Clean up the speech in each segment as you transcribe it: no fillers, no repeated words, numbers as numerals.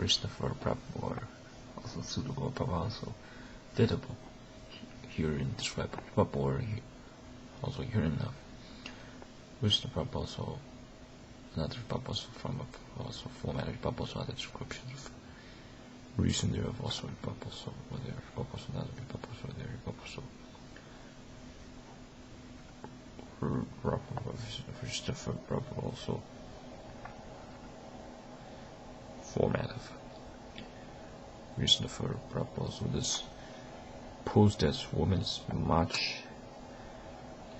for probable or also suitable, but also fitable. Here in describe probable or also here in which the proposal, another proposal from a also formatted proposal, other descriptions of reason there of also a proposal, or there proposal, another proposal, there proposal. Which the proposal also format of reason for proposal. This post as women's march.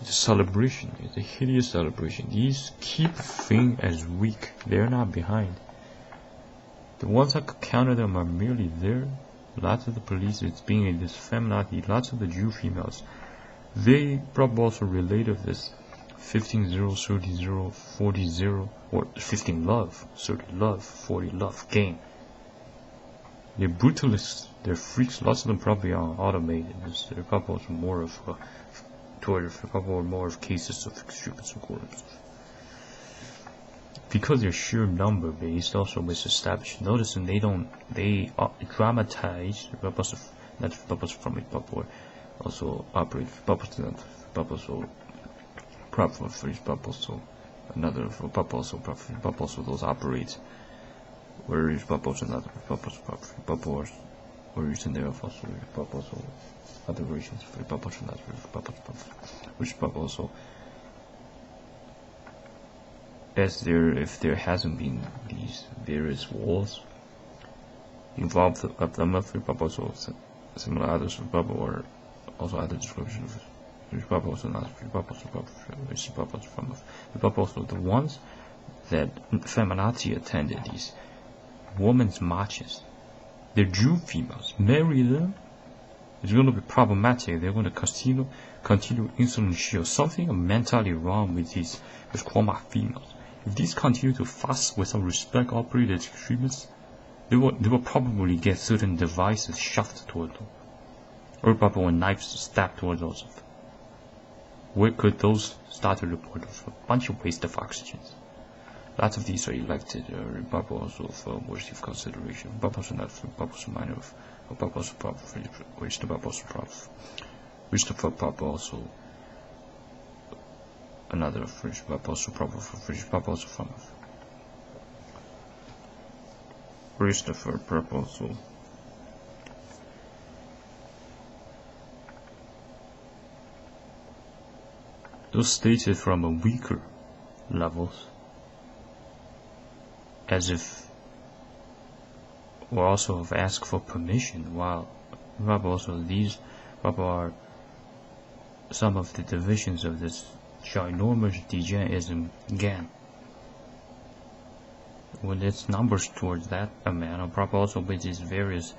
It's a celebration. It's a hideous celebration. These keep things as weak. They're not behind. The ones that could counter them are merely there. Lots of the police, it's being in this feminazi. Lots of the Jew females, they probably also relate of this 15-0, 30-0, 40-0, or 15 love, 30 love, 40 love game. They're brutalists. They're freaks. Lots of them probably are automated. There are probably more of more of cases of extremism. Because they're sheer number based, also was established. Noticing they dramatize the purpose of not the purpose from it, but also operate purpose also proper for his purpose, so another for purpose so those operate where is purpose another purpose or using there also purpose or other versions for purpose another purpose which purpose also as there if there hasn't been these various wars involved of them of purpose or similar others for purpose or also other descriptions which purpose and not purpose which purpose from the purpose of the ones that feminazi attended these women's marches. They're Jew females. Marry them, it's going to be problematic. They're going to continue insolence or something mentally wrong with these with Kwama females. If these continue to fast without respect, operate as extremists, they will probably get certain devices shoved toward them, or probably knives stabbed towards those of them. Where could those start to report of a bunch of waste of oxygen? Lots of these are elected also for worthy of consideration. Purpose not for purpose minor of purpose proper which the purpose proper which the purpose also another which purpose proper which purpose from which the purpose those stated from a weaker levels as if or also have asked for permission, while also these are some of the divisions of this ginormous degenerism gang. When its numbers towards that amount, or also with these various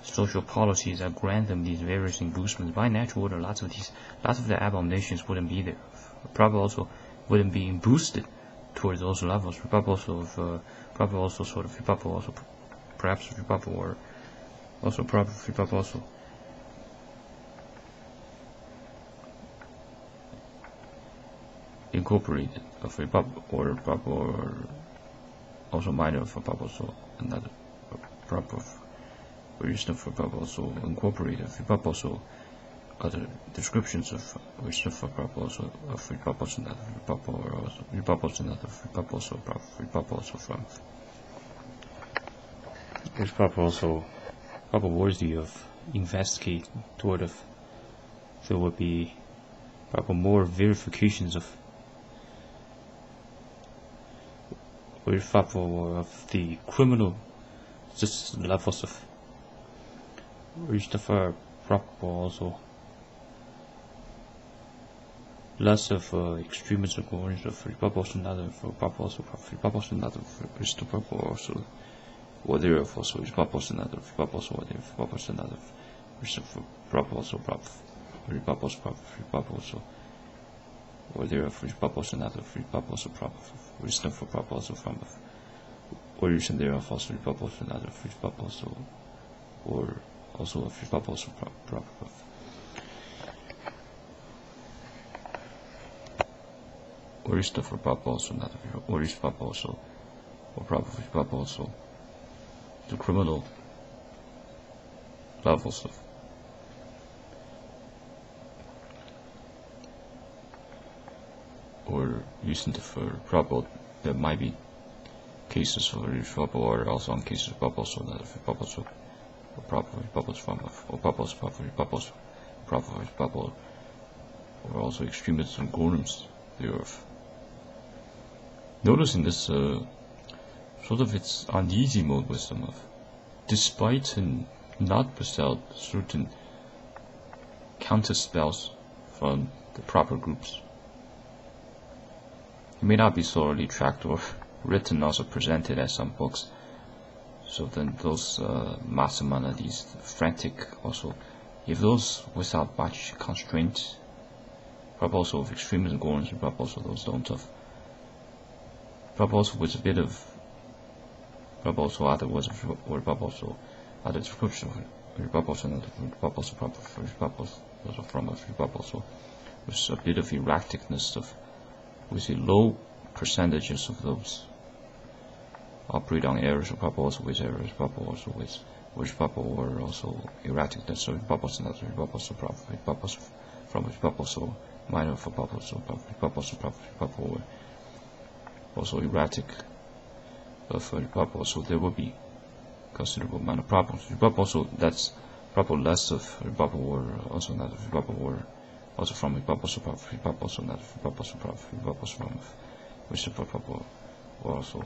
social policies that grant them these various inducements by natural order, lots of the abominations wouldn't be there. Probably also wouldn't be boosted towards those levels. Probably also sort of probably also perhaps probably or also probably also incorporated of a or also minor for also another proper reason for also incorporated also other descriptions of which the proposal of repurpose another repurpose from which proposal probably worthy of investigate toward of there would be probably more verifications of of the criminal just levels of which the probably also less of extremism going of proportion another for proposal which the proposal or there also is proportion another proposal or there proportion another which the proposal proposal or there for proportion another proposal which the proposal from or you should there also proposal another proposal or also a proposal proper or is the for proposal not or is proposal or proper proposal the criminal levels of or using the for bubble. There might be cases of bubble or also on cases of bubbles or not bubbles or proper bubbles from or bubbles properly bubbles proper bubble or also extremists and gorums thereof. Notice in this sort of its uneasy mode wisdom of despite and not without certain counter spells from the proper groups. It may not be thoroughly tracked or written also presented as some books. So then those mastermind, these frantic also, if those without much constraint, probably also of extremism gorms, probably also those don't have, probably also with a bit of, probably also other words or probably also other description, probably also not, probably also proper, probably also from a probably also with a bit of erraticness of, with a low percentages of those operate on errors, or probably also with errors, probably also with which probably or also erraticness, so probably also not, probably also probably also from which probably also minor for probably also probably also erratic for probably also there will be considerable amount of problems. Probably also that's probably less of probably or also not probably or also from a bubble so probably also not probably also probably bubbles from which probably or also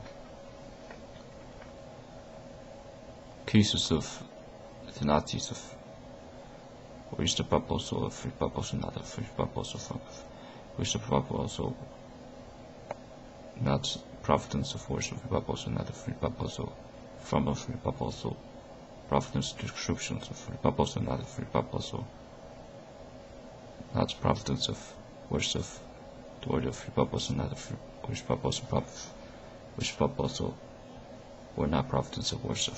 cases of the Nazis of which the probably also of probably also not of probably also from which the probably also not providence of worship probably also not of probably also from of probably also providence descriptions of probably also not of probably also not providence of worship the word of probably also not of which probably also which probably also were not providence of worship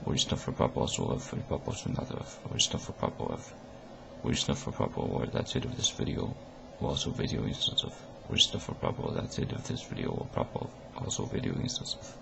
wisdom for probably also of probably also not of wisdom for probably of wisdom for probably or that's it of this video or also video instance of wisdom for probably that's it of this video or probably also video instance of